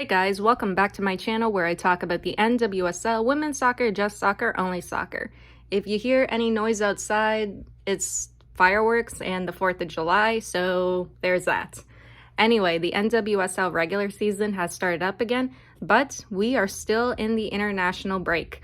Hey guys, welcome back to my channel where I talk about the NWSL, women's soccer, just soccer, only soccer. If you hear any noise outside, it's fireworks and the 4th of July, so there's that. Anyway, the NWSL regular season has started up again, but we are still in the international break.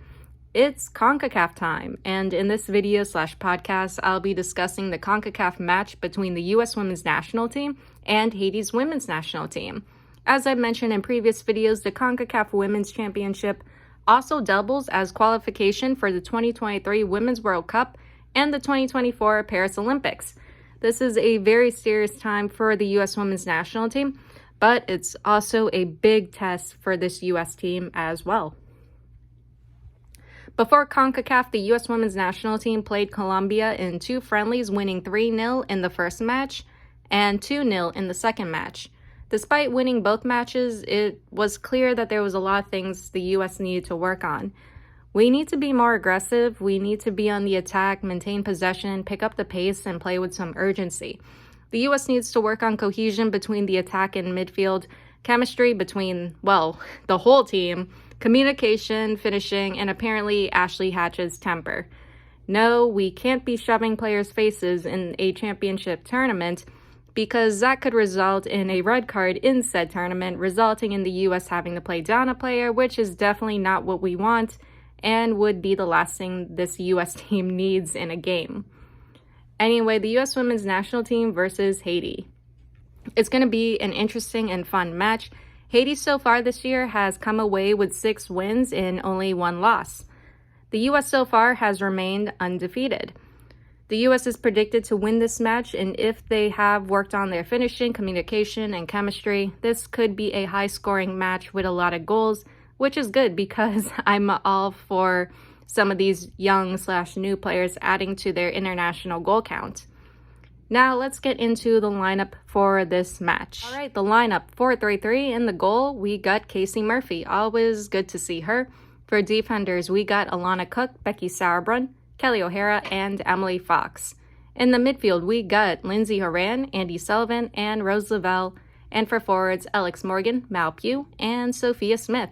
It's CONCACAF time, and in this video slash podcast, I'll be discussing the CONCACAF match between the US women's national team and Haiti's women's national team. As I mentioned in previous videos, the CONCACAF Women's Championship also doubles as qualification for the 2023 Women's World Cup and the 2024 Paris Olympics. This is a very serious time for the U.S. Women's National Team, but it's also a big test for this U.S. team as well. Before CONCACAF, the U.S. Women's National Team played Colombia in 2 friendlies, winning 3-0 in the first match and 2-0 in the second match. Despite winning both matches, it was clear that there was a lot of things the U.S. needed to work on. We need to be more aggressive, we need to be on the attack, maintain possession, pick up the pace, and play with some urgency. The U.S. needs to work on cohesion between the attack and midfield, chemistry between, well, the whole team, communication, finishing, and apparently Ashley Hatch's temper. No, we can't be shoving players' faces in a championship tournament, because that could result in a red card in said tournament, resulting in the U.S. having to play down a player, which is definitely not what we want and would be the last thing this U.S. team needs in a game. Anyway, the U.S. women's national team versus Haiti. It's going to be an interesting and fun match. Haiti so far this year has come away with 6 wins and only 1 loss. The U.S. so far has remained undefeated. The U.S. is predicted to win this match, and if they have worked on their finishing, communication, and chemistry, this could be a high-scoring match with a lot of goals, which is good because I'm all for some of these young/new players adding to their international goal count. Now let's get into the lineup for this match. All right, the lineup, 4-3-3. In the goal, we got Casey Murphy. Always good to see her. For defenders, we got Alana Cook, Becky Sauerbrunn, Kelly O'Hara, and Emily Fox. In the midfield, we got Lindsay Horan, Andy Sullivan, and Rose Lavelle. And for forwards, Alex Morgan, Mal Pugh, and Sophia Smith.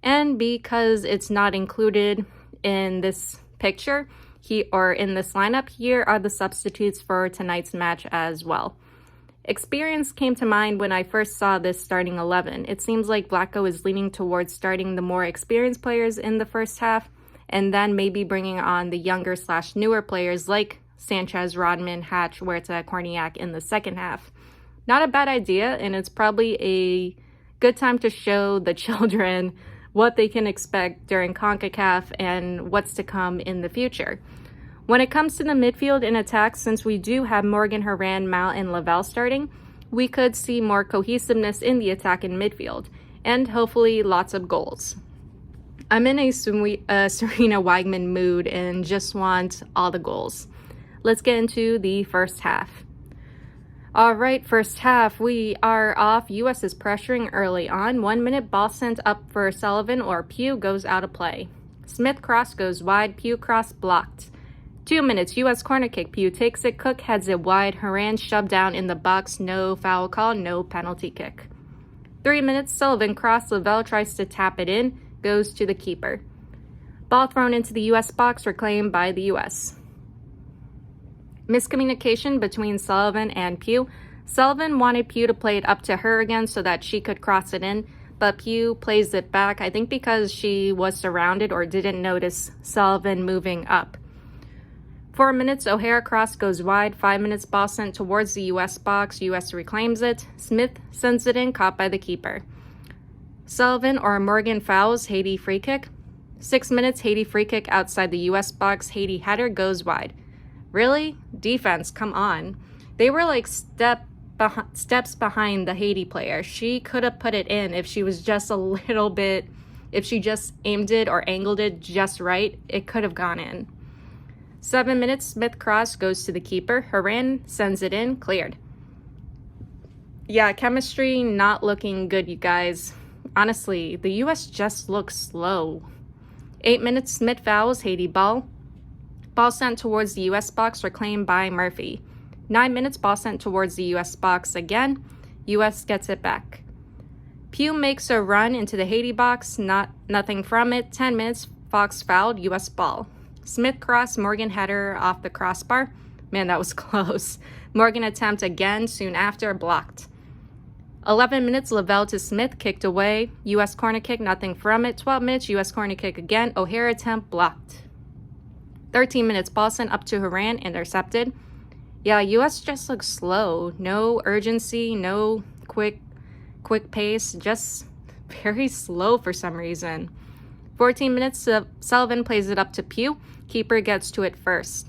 And because it's not included in this picture, in this lineup, here are the substitutes for tonight's match as well. Experience came to mind when I first saw this starting 11. It seems like Vlatko is leaning towards starting the more experienced players in the first half, and then maybe bringing on the younger/newer players like Sanchez, Rodman, Hatch, Huerta, Korniak in the second half. Not a bad idea, and it's probably a good time to show the children what they can expect during CONCACAF and what's to come in the future. When it comes to the midfield and attack, since we do have Morgan, Horan, Mal, and Lavelle starting, we could see more cohesiveness in the attack and midfield, and hopefully lots of goals. I'm in a Serena Weigman mood and just want all the goals. Let's get into the first half. All right, first half, we are off. U.S. is pressuring early on. 1 minute, ball sent up for Sullivan or Pugh goes out of play. Smith cross goes wide, Pugh cross blocked. 2 minutes, U.S. corner kick. Pugh takes it, Cook heads it wide. Horan shoved down in the box, no foul call, no penalty kick. 3 minutes, Sullivan cross, Lavelle tries to tap it in, goes to the keeper. Ball thrown into the U.S. box, reclaimed by the U.S. Miscommunication between Sullivan and Pugh. Sullivan wanted Pugh to play it up to her again so that she could cross it in, but Pugh plays it back, I think because she was surrounded or didn't notice Sullivan moving up. 4 minutes, O'Hara cross goes wide. 5 minutes, ball sent towards the U.S. box. U.S. reclaims it. Smith sends it in, caught by the keeper. Sullivan or Morgan fouls, Haiti free kick. 6 minutes, Haiti free kick outside the U.S. box. Haiti header goes wide. Really? Defense, come on. They were like steps behind the Haiti player. She could have put it in if she was just a little bit, if she just aimed it or angled it just right, it could have gone in. 7 minutes, Smith cross goes to the keeper. Horan sends it in, cleared. Yeah, chemistry not looking good, you guys. Honestly, the U.S. just looks slow. 8 minutes, Smith fouls, Haiti ball. Ball sent towards the U.S. box, reclaimed by Murphy. 9 minutes, ball sent towards the U.S. box again. U.S. gets it back. Pugh makes a run into the Haiti box, nothing from it. 10 minutes, Fox fouled, US ball. Smith cross, Morgan header off the crossbar. Man, that was close. Morgan attempt again, soon after, blocked. 11 minutes, Lavelle to Smith, kicked away. US corner kick, nothing from it. 12 minutes, US corner kick again. O'Hara attempt, blocked. 13 minutes, ball sent up to Haran, intercepted. Yeah, US just looks slow. No urgency, no quick pace, just very slow for some reason. 14 minutes, Sullivan plays it up to Pugh. Keeper gets to it first.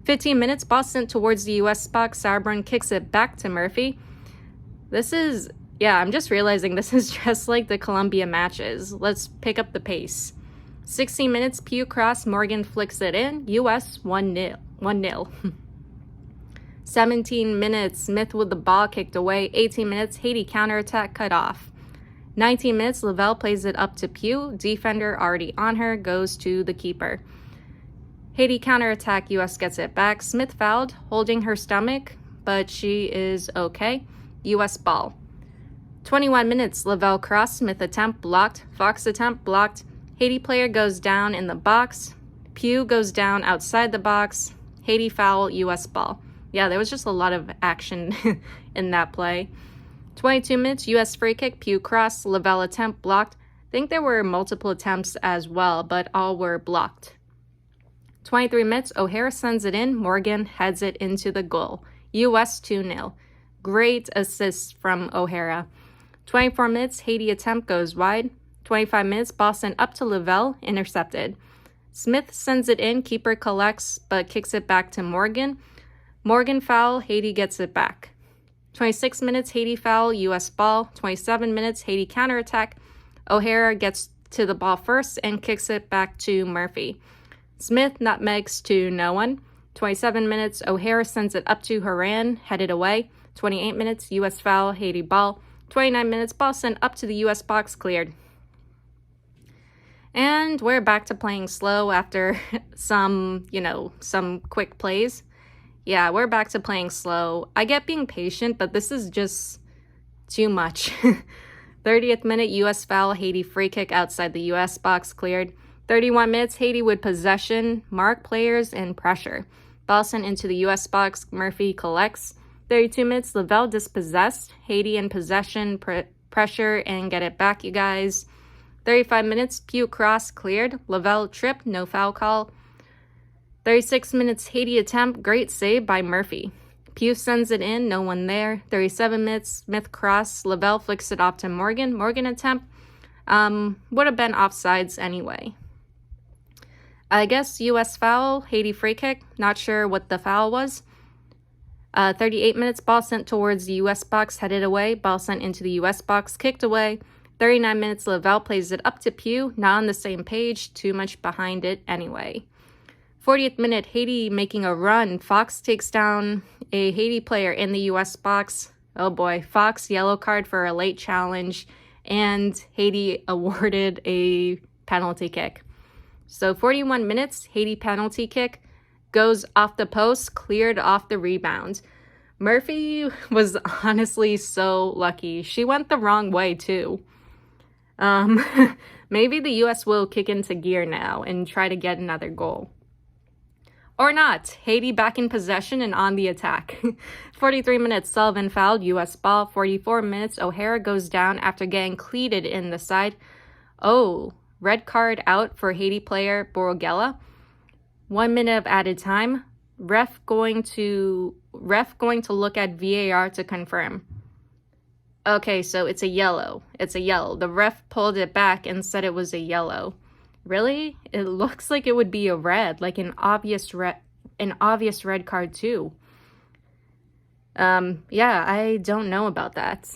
15 minutes, ball sent towards the US box. Sauerbrunn kicks it back to Murphy. I'm just realizing this is just like the Colombia matches. Let's pick up the pace. 16 minutes, Pugh cross, Morgan flicks it in. US 1-0. 17 minutes, Smith with the ball kicked away. 18 minutes, Haiti counterattack cut off. 19 minutes, Lavelle plays it up to Pugh. Defender already on her, goes to the keeper. Haiti counterattack, US gets it back. Smith fouled, holding her stomach, but she is okay. US ball. 21 minutes, Lavelle cross, Smith attempt blocked. Fox attempt blocked. Haiti player goes down in the box. Pugh goes down outside the box. Haiti foul, US ball. Yeah, there was just a lot of action in that play. 22 minutes, US free kick, Pugh cross, Lavelle attempt blocked. I think there were multiple attempts as well, but all were blocked. 23 minutes, O'Hara sends it in. Morgan heads it into the goal. US 2-0. Great assist from O'Hara. 24 minutes, Haiti attempt goes wide. 25 minutes, ball sent up to Lavelle, intercepted. Smith sends it in, keeper collects, but kicks it back to Morgan. Morgan foul, Haiti gets it back. 26 minutes, Haiti foul, US ball. 27 minutes, Haiti counterattack. O'Hara gets to the ball first and kicks it back to Murphy. Smith nutmegs to no one. 27 minutes, O'Hara sends it up to Haran, headed away. 28 minutes, US foul, Haiti ball. 29 minutes, ball sent up to the US box, cleared. And we're back to playing slow after some quick plays. Yeah, we're back to playing slow. I get being patient, but this is just too much. 30th minute, US foul, Haiti free kick outside the US box, cleared. 31 minutes, Haiti with possession, mark players, and pressure. Ball sent into the US box, Murphy collects. 32 minutes, Lavelle dispossessed. Haiti in possession, pressure, and get it back, you guys. 35 minutes, Pugh cross, cleared. Lavelle trip, no foul call. 36 minutes, Haiti attempt, great save by Murphy. Pugh sends it in, no one there. 37 minutes, Smith cross, Lavelle flicks it off to Morgan. Morgan attempt would have been offsides anyway. I guess US foul, Haiti free kick. Not sure what the foul was. 38 minutes, ball sent towards the US box, headed away. Ball sent into the US box, kicked away. 39 minutes, Lavelle plays it up to Pugh. Not on the same page, too much behind it anyway. 40th minute, Haiti making a run. Fox takes down a Haiti player in the US box. Oh boy, Fox yellow card for a late challenge, and Haiti awarded a penalty kick. So 41 minutes, Haiti penalty kick, goes off the post, cleared off the rebound. Murphy was honestly so lucky. She went the wrong way too. Maybe the US will kick into gear now and try to get another goal. Or not. Haiti back in possession and on the attack. 43 minutes, Sullivan fouled, US ball. 44 minutes, O'Hara goes down after getting cleated in the side. Oh, red card out for Haiti player Borogella. 1 minute of added time. Ref going to look at VAR to confirm. Okay, so it's a yellow. It's a yellow. The ref pulled it back and said it was a yellow. Really? It looks like it would be a red, like an obvious red card too. Yeah, I don't know about that.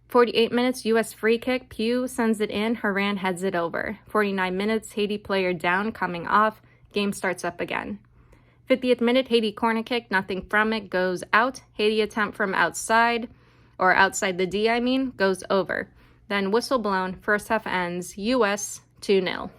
48 minutes, US free kick. Pugh sends it in. Haran heads it over. 49 minutes, Haiti player down, coming off. Game starts up again. 50th minute, Haiti corner kick. Nothing from it. Goes out. Haiti attempt from outside, or outside the D, goes over. Then whistle blown. First half ends. US 2-0.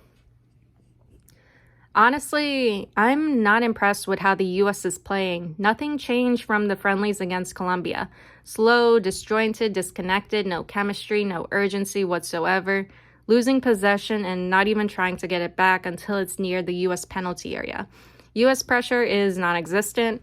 Honestly, I'm not impressed with how the US is playing. Nothing changed from the friendlies against Colombia. Slow, disjointed, disconnected, no chemistry, no urgency whatsoever. Losing possession and not even trying to get it back until it's near the US penalty area. US pressure is non-existent.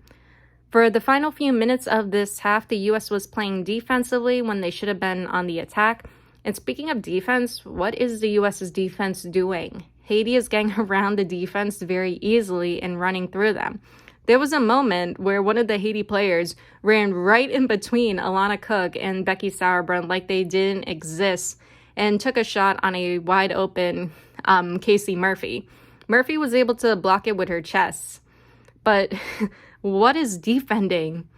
For the final few minutes of this half, the US was playing defensively when they should have been on the attack. And speaking of defense, what is the US's defense doing? Haiti is getting around the defense very easily and running through them. There was a moment where one of the Haiti players ran right in between Alana Cook and Becky Sauerbrunn like they didn't exist and took a shot on a wide open Casey Murphy. Murphy was able to block it with her chest. But what is defending?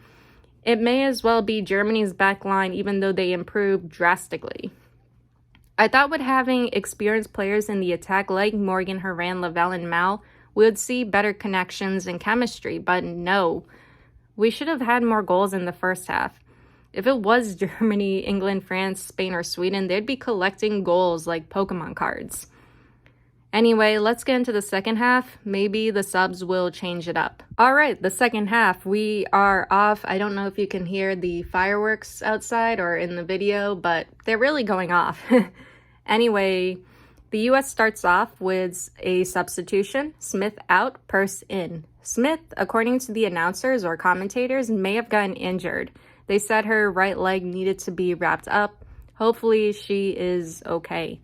It may as well be Germany's back line, even though they improved drastically. I thought with having experienced players in the attack like Morgan, Horan, Lavelle, and Mal, we would see better connections and chemistry, but no. We should have had more goals in the first half. If it was Germany, England, France, Spain, or Sweden, they'd be collecting goals like Pokemon cards. Anyway, let's get into the second half. Maybe the subs will change it up. All right, the second half, we are off. I don't know if you can hear the fireworks outside or in the video, but they're really going off. Anyway, the US starts off with a substitution. Smith out, Purse in. Smith, according to the announcers or commentators, may have gotten injured. They said her right leg needed to be wrapped up. Hopefully she is okay.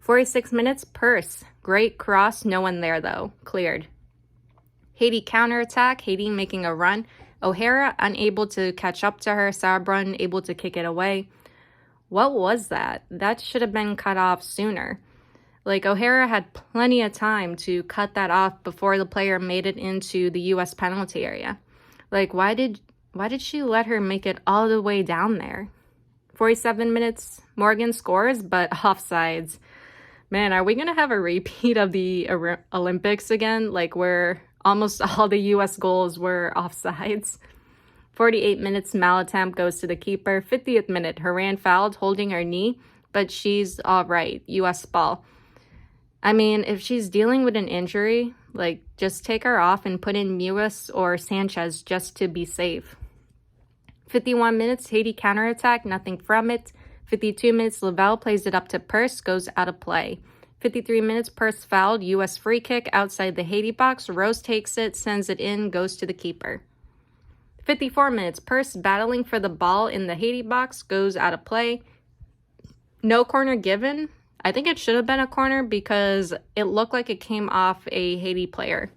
46 minutes, Purse. Great cross, no one there though. Cleared. Haiti counterattack, Haiti making a run. O'Hara unable to catch up to her. Sauerbrunn able to kick it away. What was that? That should have been cut off sooner. Like, O'Hara had plenty of time to cut that off before the player made it into the US penalty area. Like, why did she let her make it all the way down there? 47 minutes, Morgan scores, but offsides. Man, are we going to have a repeat of the Olympics again? Like, where almost all the US goals were offsides. 48 minutes, Mal attempt goes to the keeper. 50th minute, Horan fouled, holding her knee, but she's all right. US ball. I mean, if she's dealing with an injury, like, just take her off and put in Mewis or Sanchez just to be safe. 51 minutes, Haiti counterattack, nothing from it. 52 minutes, Lavelle plays it up to Purse, goes out of play. 53 minutes, Purse fouled, US free kick outside the Haiti box. Rose takes it, sends it in, goes to the keeper. 54 minutes, Purse battling for the ball in the Haiti box, goes out of play. No corner given. I think it should have been a corner because it looked like it came off a Haiti player.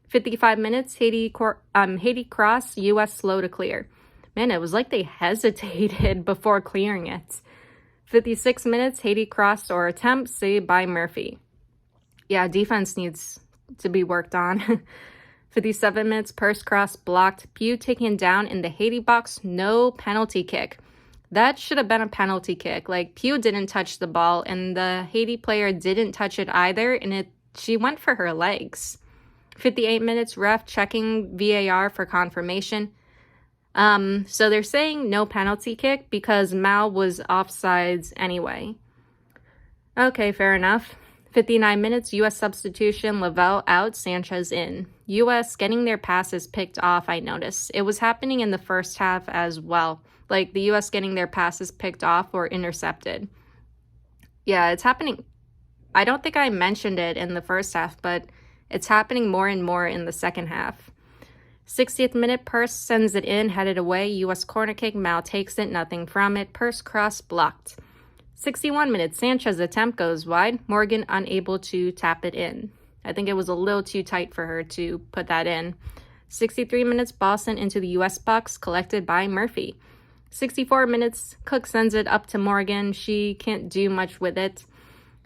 55 minutes, Haiti cross, US slow to clear. Man, it was like they hesitated before clearing it. 56 minutes, Haiti cross or attempt, saved by Murphy. Yeah, defense needs to be worked on. 57 minutes, Purse cross blocked. Pugh taken down in the Haiti box, no penalty kick. That should have been a penalty kick. Like, Pugh didn't touch the ball, and the Haiti player didn't touch it either, and she went for her legs. 58 minutes, ref checking VAR for confirmation. So they're saying no penalty kick because Mal was offsides anyway. Okay, fair enough. 59 minutes, US substitution, Lavelle out, Sanchez in. US getting their passes picked off, I noticed. It was happening in the first half as well. Like, the US getting their passes picked off or intercepted. Yeah, it's happening. I don't think I mentioned it in the first half, but it's happening more and more in the second half. 60th minute, Purse sends it in, headed away. US corner kick, Mal takes it, nothing from it. Purse cross blocked. 61 minutes, Sanchez attempt goes wide. Morgan unable to tap it in. I think it was a little too tight for her to put that in. 63 minutes, Boston into the US box, collected by Murphy. 64 minutes, Cook sends it up to Morgan. She can't do much with it.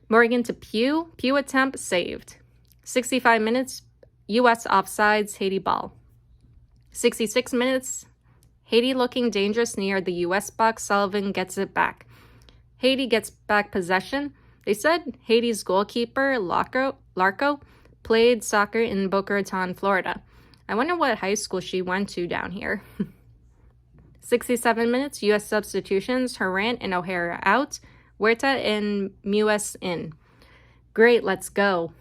Morgan to Pugh. Pugh attempt saved. 65 minutes, US offsides, Haiti ball. 66 minutes, Haiti looking dangerous near the US box. Sullivan gets it back. Haiti gets back possession. They said Haiti's goalkeeper, Larco, played soccer in Boca Raton, Florida. I wonder what high school she went to down here. 67 minutes, US substitutions, Horan and O'Hara out, Huerta and Mewis in. Great, let's go.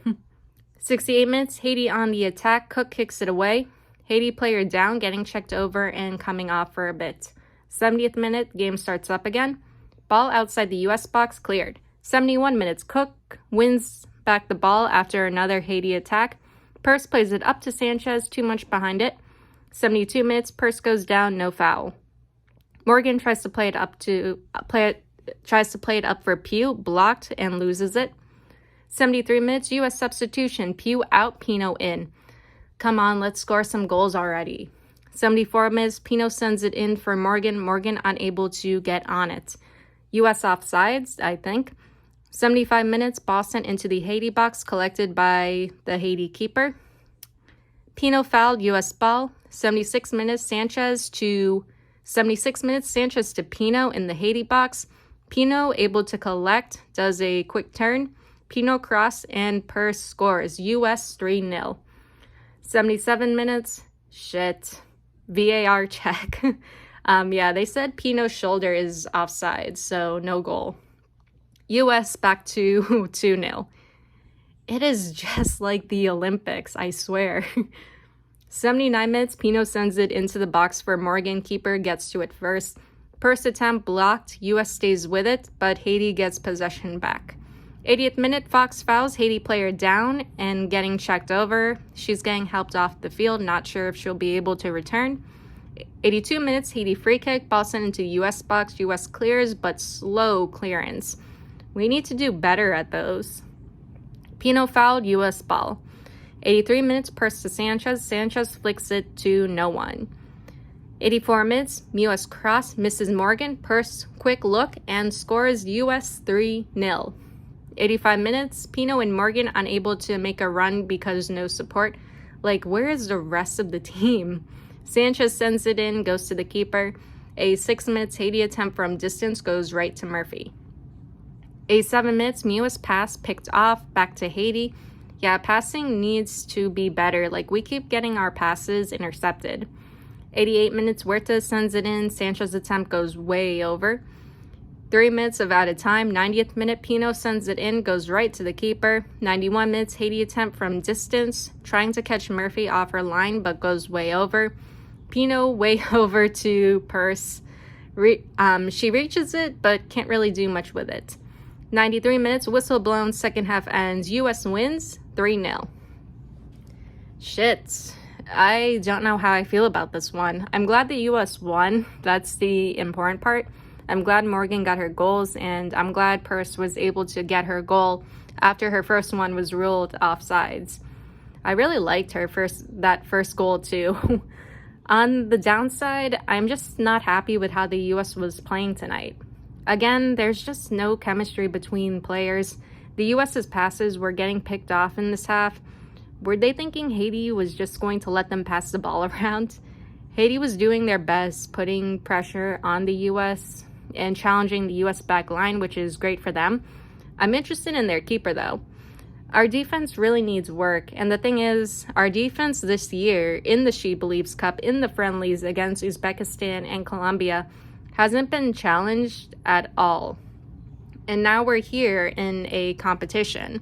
68 minutes, Haiti on the attack. Cook kicks it away. Haiti player down, getting checked over and coming off for a bit. 70th minute, game starts up again. Ball outside the US box, cleared. 71 minutes, Cook wins back the ball after another Haiti attack. Purse plays it up to Sanchez, too much behind it. 72 minutes, Purse goes down, no foul. Morgan tries to play it up for Pugh, blocked and loses it. 73 minutes, US substitution, Pugh out, Pino in. Come on, let's score some goals already. 74 minutes, Pino sends it in for Morgan. Morgan unable to get on it. US offsides, I think. 75 minutes, ball sent into the Haiti box, collected by the Haiti keeper. Pino fouled, US ball. 76 minutes, Sanchez to Pino in the Haiti box. Pino able to collect, does a quick turn. Pino cross and Purse scores. US 3-0. 77 minutes, shit. VAR check. Yeah, they said Pino's shoulder is offside, so no goal. US back to 2-0. It is just like the Olympics, I swear. 79 minutes, Pino sends it into the box for Morgan. Keeper gets to it first. Purse attempt blocked. US stays with it, but Haiti gets possession back. 80th minute, Fox fouls Haiti player down and getting checked over. She's getting helped off the field, not sure if she'll be able to return. 82 minutes, Haiti free kick, ball sent into US box. US clears, but slow clearance. We need to do better at those. Pino fouled, US ball. 83 minutes, Purse to Sanchez. Sanchez flicks it to no one. 84 minutes, US cross, misses Morgan. Purse quick look and scores. US 3-0. 85 minutes, Pino and Morgan unable to make a run because no support. Like, where is the rest of the team? Sanchez sends it in, goes to the keeper. A 6 minutes Haiti attempt from distance goes right to Murphy. 87 minutes, US pass picked off, back to Haiti. Yeah, passing needs to be better. Like, we keep getting our passes intercepted. 88 minutes, Huerta sends it in. Sanchez attempt goes way over. 3 minutes of added time. 90th minute, Pino sends it in, goes right to the keeper. 91 minutes, Haiti attempt from distance, trying to catch Murphy off her line, but goes way over. Pino way over to Purse. She reaches it, but can't really do much with it. 93 minutes, whistle blown, second half ends. US wins 3-0. Shit. I don't know how I feel about this one. I'm glad the US won. That's the important part. I'm glad Morgan got her goals, and I'm glad Purse was able to get her goal after her first one was ruled offsides. I really liked that first goal too. On the downside, I'm just not happy with how the US was playing tonight. Again, there's just no chemistry between players. The US's passes were getting picked off in this half. Were they thinking Haiti was just going to let them pass the ball around? Haiti was doing their best, putting pressure on the US and challenging the US back line, which is great for them. I'm interested in their keeper though. Our defense really needs work, and the thing is, our defense this year in the She Believes Cup, in the friendlies against Uzbekistan and Colombia, hasn't been challenged at all. And now we're here in a competition.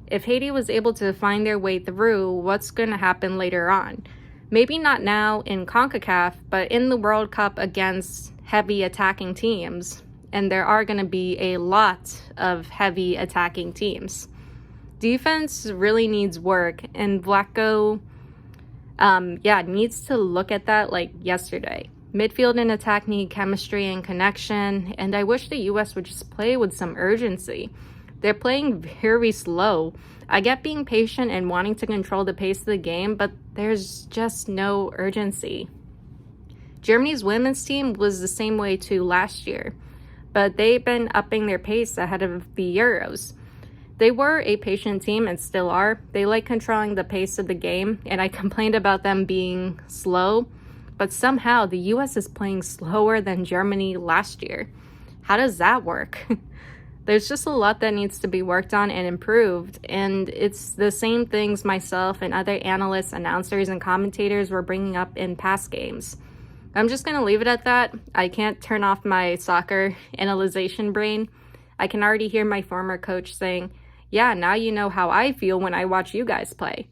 If Haiti was able to find their way through, what's going to happen later on? Maybe not now in CONCACAF, but in the World Cup against heavy attacking teams. And there are going to be a lot of heavy attacking teams. Defense really needs work, and Vlatko, needs to look at that like yesterday. Midfield and attack need chemistry and connection, and I wish the US would just play with some urgency. They're playing very slow. I get being patient and wanting to control the pace of the game, but there's just no urgency. Germany's women's team was the same way too last year, but they've been upping their pace ahead of the Euros. They were a patient team and still are. They like controlling the pace of the game, and I complained about them being slow, but somehow the US is playing slower than Germany last year. How does that work? There's just a lot that needs to be worked on and improved, and it's the same things myself and other analysts, announcers, and commentators were bringing up in past games. I'm just going to leave it at that. I can't turn off my soccer analyzation brain. I can already hear my former coach saying, Yeah, now you know how I feel when I watch you guys play.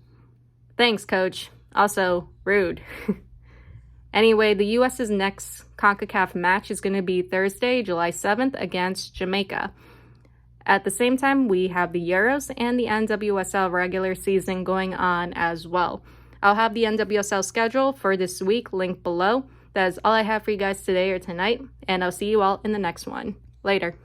Thanks, coach. Also, rude. Anyway, the U.S.'s next CONCACAF match is going to be Thursday, July 7th against Jamaica. At the same time, we have the Euros and the NWSL regular season going on as well. I'll have the NWSL schedule for this week linked below. That is all I have for you guys today or tonight, and I'll see you all in the next one. Later.